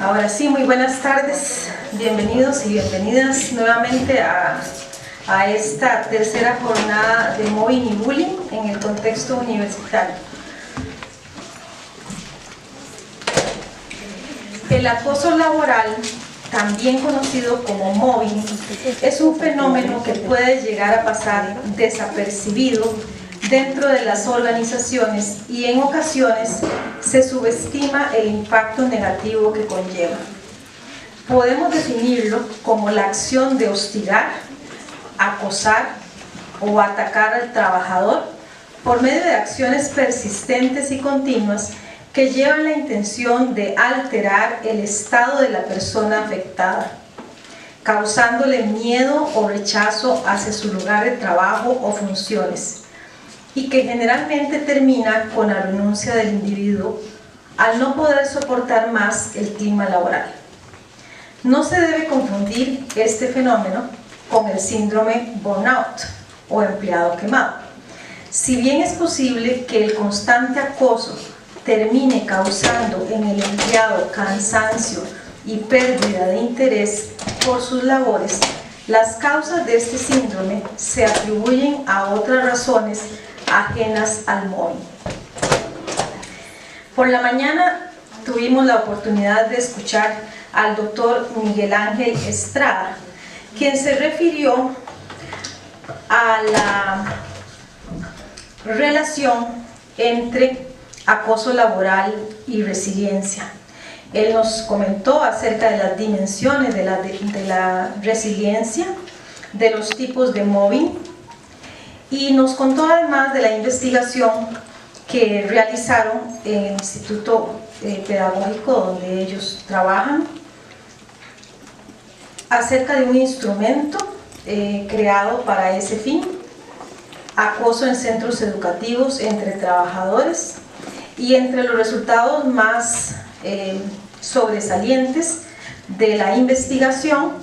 Ahora sí, muy buenas tardes, bienvenidos y bienvenidas nuevamente a esta tercera jornada de Mobbing y Bullying en el contexto universitario. El acoso laboral, también conocido como mobbing, es un fenómeno que puede llegar a pasar desapercibido dentro de las organizaciones y en ocasiones se subestima el impacto negativo que conlleva. Podemos definirlo como la acción de hostigar, acosar o atacar al trabajador por medio de acciones persistentes y continuas que llevan la intención de alterar el estado de la persona afectada, causándole miedo o rechazo hacia su lugar de trabajo o funciones, y que generalmente termina con la renuncia del individuo al no poder soportar más el clima laboral. No se debe confundir este fenómeno con el síndrome burnout o empleado quemado. Si bien es posible que el constante acoso termine causando en el empleado cansancio y pérdida de interés por sus labores, las causas de este síndrome se atribuyen a otras razones ajenas al mobbing. Por la mañana tuvimos la oportunidad de escuchar al doctor Miguel Ángel Estrada, quien se refirió a la relación entre acoso laboral y resiliencia. Él nos comentó acerca de las dimensiones de la resiliencia, de los tipos de mobbing, y nos contó además de la investigación que realizaron en el Instituto Pedagógico donde ellos trabajan, acerca de un instrumento creado para ese fin, acoso en centros educativos entre trabajadores, y entre los resultados más sobresalientes de la investigación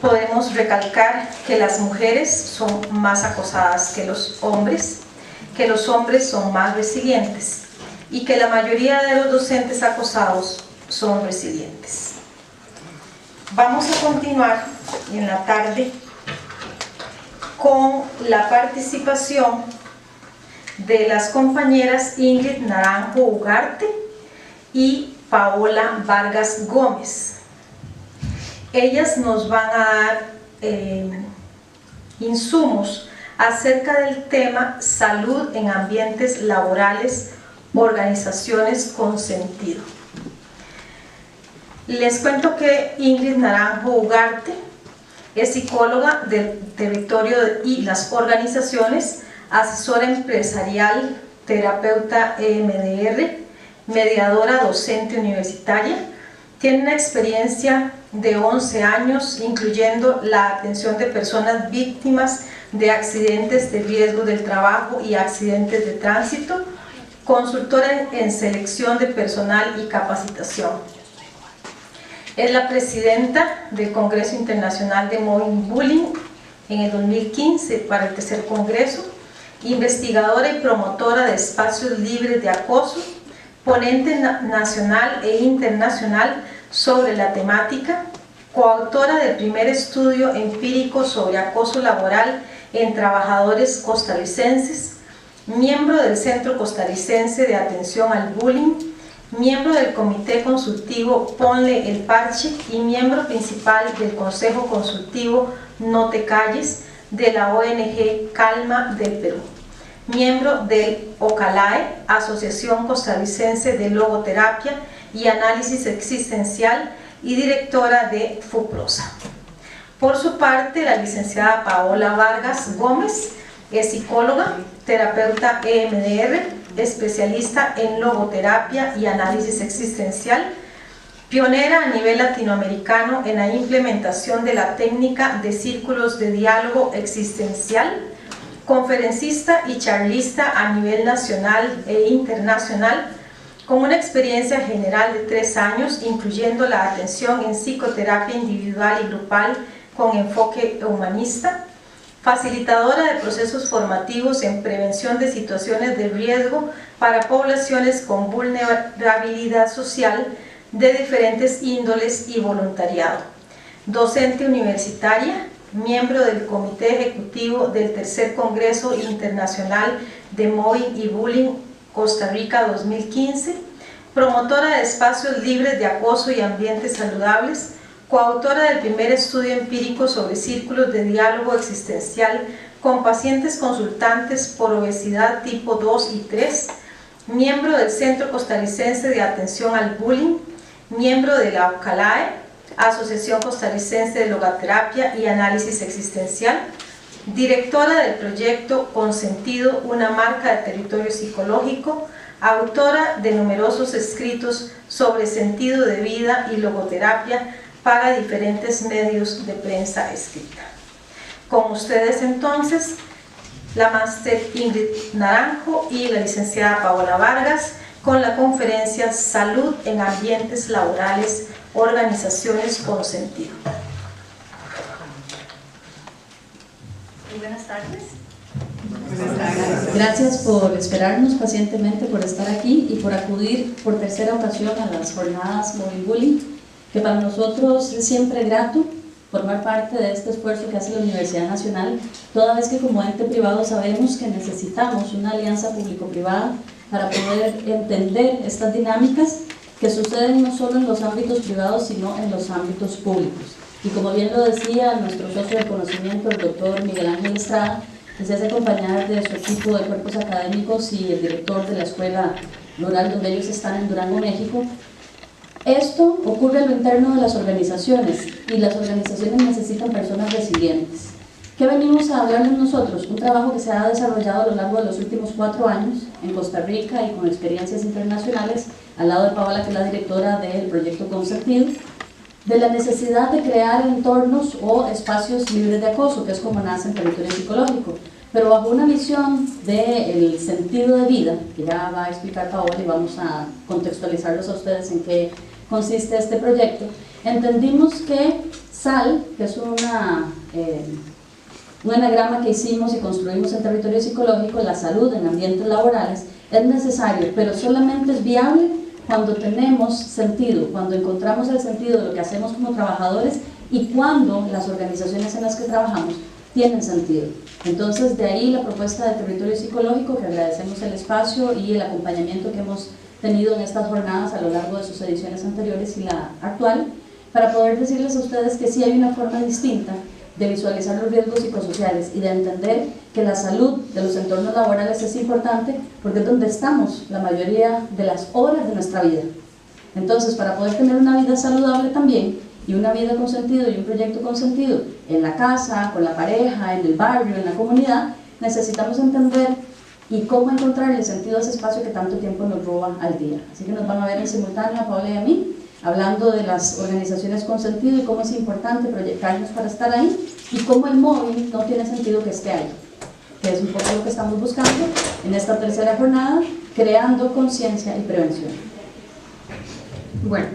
podemos recalcar que las mujeres son más acosadas que los hombres son más resilientes y que la mayoría de los docentes acosados son resilientes. Vamos a continuar en la tarde con la participación de las compañeras Ingrid Naranjo Ugarte y Paola Vargas Gómez. Ellas nos van a dar insumos acerca del tema salud en ambientes laborales, organizaciones con sentido. Les cuento que Ingrid Naranjo Ugarte es psicóloga del territorio y las organizaciones, asesora empresarial, terapeuta EMDR, mediadora docente universitaria. Tiene una experiencia de 11 años, incluyendo la atención de personas víctimas de accidentes de riesgo del trabajo y accidentes de tránsito, consultora en selección de personal y capacitación. Es la presidenta del Congreso Internacional de Mobbing y Bullying en el 2015 para el tercer congreso, investigadora y promotora de espacios libres de acoso, ponente nacional e internacional sobre la temática, coautora del primer estudio empírico sobre acoso laboral en trabajadores costarricenses, miembro del Centro Costarricense de Atención al Bullying, miembro del Comité Consultivo Ponle el Parche y miembro principal del Consejo Consultivo No Te Calles de la ONG Calma del Perú, miembro del OCALAE, Asociación Costarricense de Logoterapia y Análisis Existencial, y directora de FUPROSA. Por su parte, la licenciada Paola Vargas Gómez es psicóloga, terapeuta EMDR, especialista en logoterapia y análisis existencial, pionera a nivel latinoamericano en la implementación de la técnica de círculos de diálogo existencial, conferencista y charlista a nivel nacional e internacional, con una experiencia general de 3 años, incluyendo la atención en psicoterapia individual y grupal con enfoque humanista, facilitadora de procesos formativos en prevención de situaciones de riesgo para poblaciones con vulnerabilidad social, de diferentes índoles y voluntariado. Docente universitaria, miembro del Comité Ejecutivo del Tercer Congreso Internacional de Mobbing y Bullying Costa Rica 2015, promotora de espacios libres de acoso y ambientes saludables, coautora del primer estudio empírico sobre círculos de diálogo existencial con pacientes consultantes por obesidad tipo 2 y 3, miembro del Centro Costarricense de Atención al Bullying, miembro de la OCALAE, Asociación Costarricense de Logoterapia y Análisis Existencial, directora del proyecto Consentido, una marca de territorio psicológico, autora de numerosos escritos sobre sentido de vida y logoterapia para diferentes medios de prensa escrita. Con ustedes entonces, la máster Ingrid Naranjo y la licenciada Paola Vargas con la conferencia Salud en Ambientes Laborales, Organizaciones con Sentido. Muy buenas tardes. Gracias por esperarnos pacientemente, por estar aquí y por acudir por tercera ocasión a las jornadas Mobbing Bullying, que para nosotros es siempre grato formar parte de este esfuerzo que hace la Universidad Nacional, toda vez que como ente privado sabemos que necesitamos una alianza público-privada para poder entender estas dinámicas que suceden no solo en los ámbitos privados, sino en los ámbitos públicos. Y como bien lo decía nuestro socio de conocimiento, el doctor Miguel Ángel Estrada, que se hace acompañar de su equipo de cuerpos académicos y el director de la escuela rural donde ellos están en Durango, México. Esto ocurre a lo interno de las organizaciones y las organizaciones necesitan personas resilientes. ¿Qué venimos a hablarles nosotros? Un trabajo que se ha desarrollado a lo largo de los últimos 4 años en Costa Rica y con experiencias internacionales, al lado de Paola, que es la directora del proyecto Consentido, de la necesidad de crear entornos o espacios libres de acoso, que es como nace en territorio psicológico, pero bajo una visión del sentido de vida, que ya va a explicar Paola y vamos a contextualizarlos a ustedes en qué consiste este proyecto. Entendimos que SAL, que es un anagrama que hicimos y construimos en territorio psicológico, la salud en ambientes laborales, es necesario, pero solamente es viable cuando tenemos sentido, cuando encontramos el sentido de lo que hacemos como trabajadores y cuando las organizaciones en las que trabajamos tienen sentido. Entonces, de ahí la propuesta de territorio psicológico, que agradecemos el espacio y el acompañamiento que hemos tenido en estas jornadas a lo largo de sus ediciones anteriores y la actual, para poder decirles a ustedes que sí hay una forma distinta de visualizar los riesgos psicosociales y de entender que la salud de los entornos laborales es importante porque es donde estamos la mayoría de las horas de nuestra vida. Entonces, para poder tener una vida saludable también, y una vida con sentido y un proyecto con sentido en la casa, con la pareja, en el barrio, en la comunidad, necesitamos entender y cómo encontrarle sentido a ese espacio que tanto tiempo nos roba al día. Así que nos van a ver en simultáneo a Paola y a mí, hablando de las organizaciones con sentido y cómo es importante proyectarnos para estar ahí y cómo el móvil no tiene sentido que esté ahí, que es un poco lo que estamos buscando en esta tercera jornada, creando conciencia y prevención. Bueno,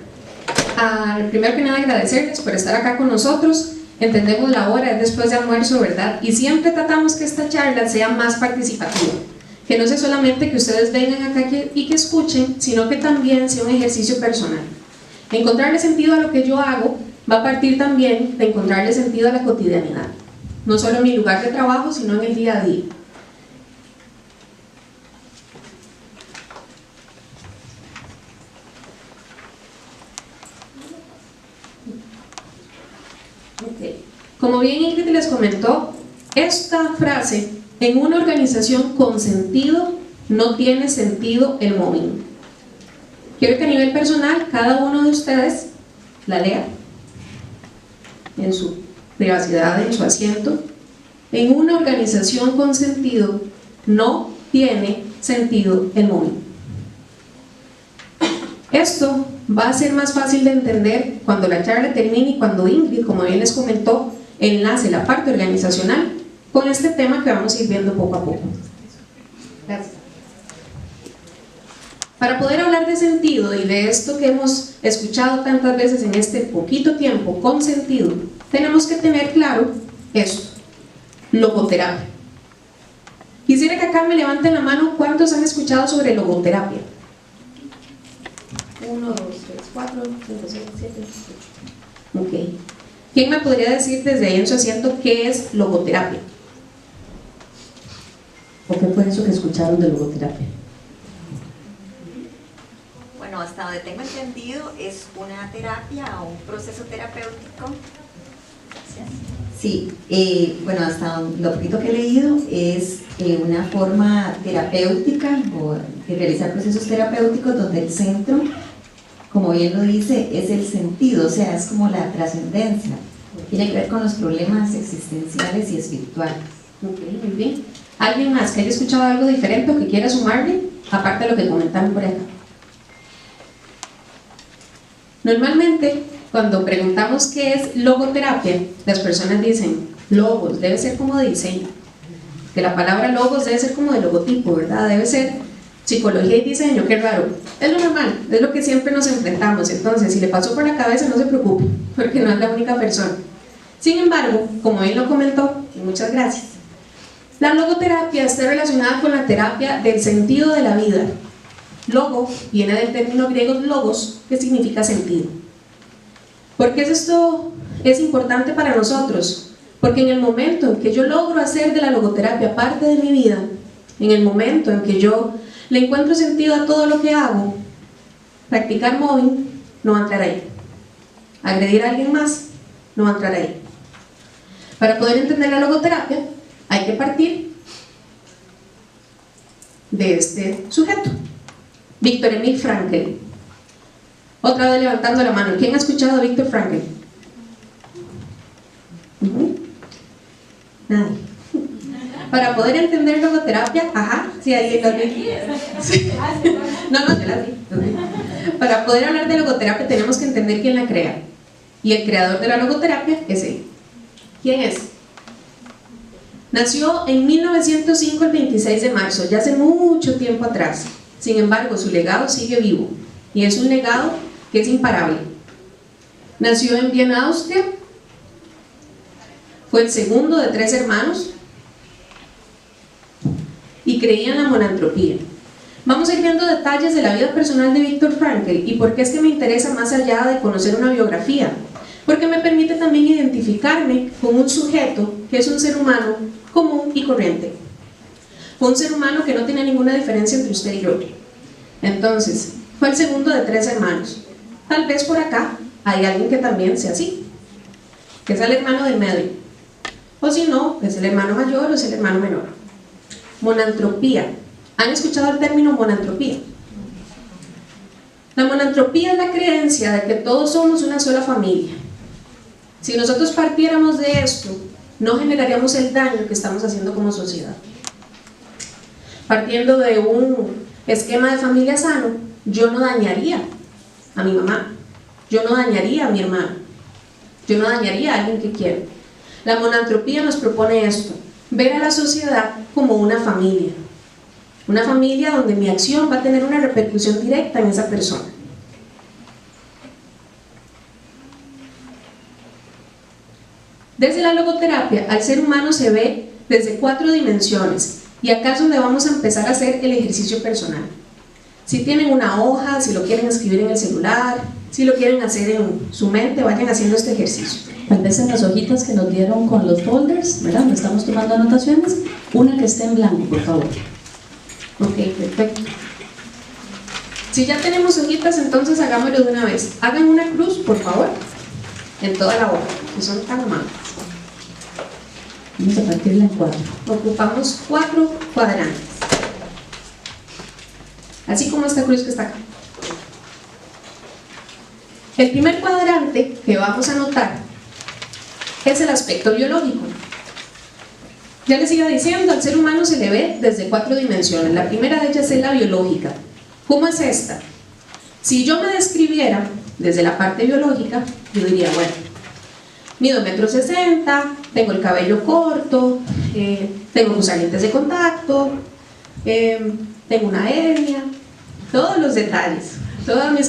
primero que nada agradecerles por estar acá con nosotros. Entendemos la hora, es después de almuerzo, ¿verdad? Y siempre tratamos que esta charla sea más participativa, que no sea solamente que ustedes vengan acá y que escuchen, sino que también sea un ejercicio personal. Encontrarle sentido a lo que yo hago va a partir también de encontrarle sentido a la cotidianidad, no solo en mi lugar de trabajo, sino en el día a día. Okay. Como bien Ingrid les comentó, esta frase, en una organización con sentido, no tiene sentido el mobbing. Quiero que a nivel personal, cada uno de ustedes la lea en su privacidad, en su asiento. En una organización con sentido, no tiene sentido el mobbing. Esto va a ser más fácil de entender cuando la charla termine y cuando Ingrid, como bien les comentó, enlace la parte organizacional con este tema que vamos a ir viendo poco a poco. Gracias. Para poder hablar de sentido y de esto que hemos escuchado tantas veces en este poquito tiempo, con sentido, tenemos que tener claro esto: logoterapia. Quisiera que acá me levanten la mano cuántos han escuchado sobre logoterapia. 1, 2, 3, 4, 5, 6, 7, 8. Ok. ¿Quién me podría decir desde ahí en su asiento qué es logoterapia? ¿O qué fue eso que escucharon de logoterapia? Bueno, hasta donde tengo entendido es una terapia o un proceso terapéutico. Sí, bueno, hasta lo poquito que he leído es una forma terapéutica o de realizar procesos terapéuticos donde el centro, como bien lo dice, es el sentido, o sea, es como la trascendencia, tiene que ver con los problemas existenciales y espirituales. Ok, muy bien. ¿Alguien más que haya escuchado algo diferente o que quiera sumarle, aparte de lo que comentaron por acá? Normalmente, cuando preguntamos qué es logoterapia, las personas dicen, logos, debe ser como de diseño, que la palabra logos debe ser como de logotipo, ¿verdad? Debe ser psicología y diseño, qué raro. Es lo normal, es lo que siempre nos enfrentamos. Entonces, si le pasó por la cabeza, no se preocupe, porque no es la única persona. Sin embargo, como él lo comentó, y muchas gracias, la logoterapia está relacionada con la terapia del sentido de la vida. Logo viene del término griego logos, que significa sentido. ¿Por qué esto es importante para nosotros? Porque en el momento en que yo logro hacer de la logoterapia parte de mi vida, en el momento en que yo le encuentro sentido a todo lo que hago, practicar mobbing no va a entrar ahí. Agredir a alguien más no va a entrar ahí. Para poder entender la logoterapia hay que partir de este sujeto, Viktor Emil Frankl. Otra vez levantando la mano. ¿Quién ha escuchado a Viktor Frankl? Nadie. Para poder entender logoterapia, ajá, sí, ahí lo vi. Sí. No, yo la vi. Para poder hablar de logoterapia tenemos que entender quién la crea. Y el creador de la logoterapia es él. ¿Quién es? Nació en 1905, el 26 de marzo, ya hace mucho tiempo atrás. Sin embargo, su legado sigue vivo. Y es un legado que es imparable. Nació en Viena, Austria. Fue el segundo de 3 hermanos. Y creía en la monantropía. Vamos a ir viendo detalles de la vida personal de Viktor Frankl y por qué es que me interesa más allá de conocer una biografía. Porque me permite también identificarme con un sujeto que es un ser humano común y corriente. Fue un ser humano que no tenía ninguna diferencia entre usted y yo. Entonces, fue el segundo de 3 hermanos. Tal vez por acá hay alguien que también sea así, que es el hermano del medio. O si no, es el hermano mayor o es el hermano menor. Monantropía. ¿Han escuchado el término monantropía? La monantropía es la creencia de que todos somos una sola familia. Si nosotros partiéramos de esto, no generaríamos el daño que estamos haciendo como sociedad. Partiendo de un esquema de familia sano, yo no dañaría a mi mamá, yo no dañaría a mi hermano, yo no dañaría a alguien que quiero. La monantropía nos propone esto, ver a la sociedad como una familia donde mi acción va a tener una repercusión directa en esa persona. Desde la logoterapia, al ser humano se ve desde 4 dimensiones, y acá es donde vamos a empezar a hacer el ejercicio personal. Si tienen una hoja, si lo quieren escribir en el celular, si lo quieren hacer en su mente, vayan haciendo este ejercicio. Tal vez en las hojitas que nos dieron con los folders, ¿verdad? Donde estamos tomando anotaciones, una que esté en blanco, por favor. Ok, perfecto. Si ya tenemos hojitas, entonces hagámoslo de una vez. Hagan una cruz, por favor, en toda la hoja, que son tan amables. Vamos a partirla en 4. Ocupamos 4 cuadrantes. Así como esta cruz que está acá. El primer cuadrante que vamos a anotar es el aspecto biológico. Ya les iba diciendo, al ser humano se le ve desde 4 dimensiones. La primera de ellas es la biológica. ¿Cómo es esta? Si yo me describiera desde la parte biológica, yo diría, bueno, mido 1,60 m, tengo el cabello corto, tengo que usar lentes de contacto, tengo una hernia, todos los detalles, todas mis